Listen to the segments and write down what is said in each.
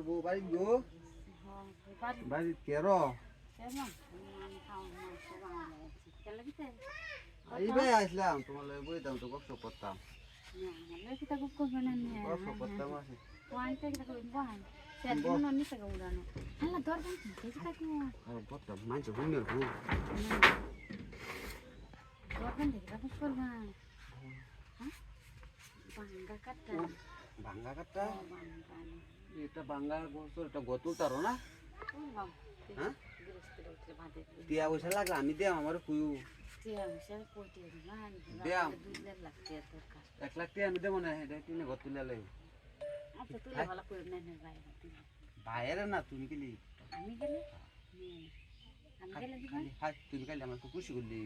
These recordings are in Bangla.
বউ বাড়ি গো বাড়ি এইবার আসলাম তোমার লগে বইতাম তো গপ করতাম মানছে ঘুমের ঘুম ভাঙ্গা কাটটা এটা ভাঙ্গা গোসর এটা গতুল তারো না হ্যাঁ টিয়া পয়সা লাগলে আমি দেম আমার কুয়ু দেম 1 লাখ টিয়া আমি দেবো না এটা কিনে ঘর তুলে লাই বাইরে না তুমি গেলি তুমি কালি আমার তো খুশি করলে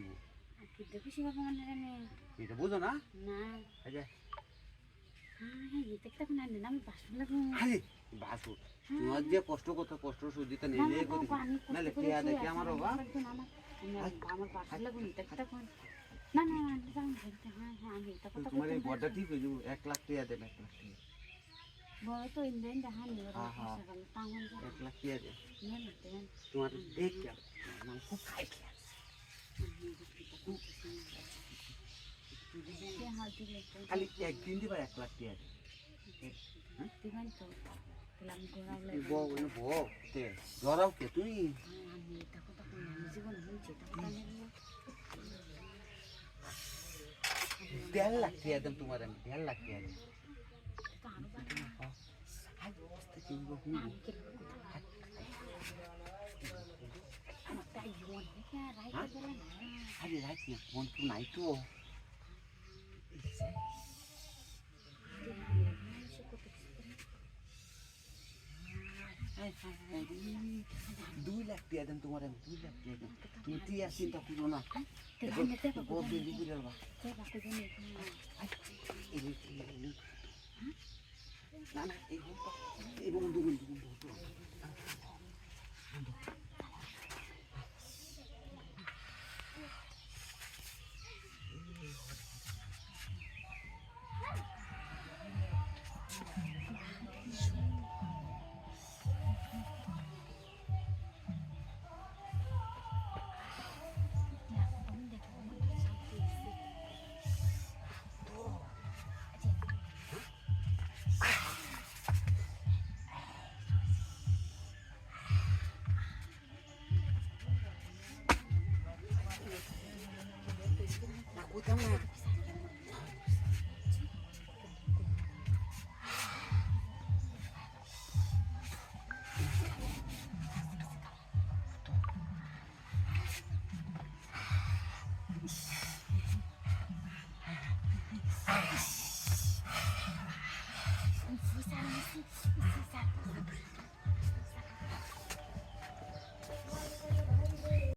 এটা বুঝো না বাসু তোমার যে কষ্ট করতে কষ্ট সহ্যতা নিলে নাহলে টিয়া দেখে আমার বাবা তোমার এই বড়টা ঠিক হয়ে যাবো 1 লাখ টিয়া দেবে 1 লাখ টিয়া বড় তো ইন্ডিয়ান দেখা নিয়ে 1 লাখ টিয়া দে তোমার দেখ মানে খুব খাই খালি একদিন দিবা 1 লাখ টিয়া দে ধরাও কে তুই 1.5 লাখ টিয়া দেন তোমার আমি 1.5 লাখ টিয়া দেন আরে রাইট না ফোন তো নাই তো দুই লাখ টিয়া দেন তোমার আমি 2 লাখ টিয়া দেন তুমি টিয়া চিন্তা করো না না না এই বন্ধু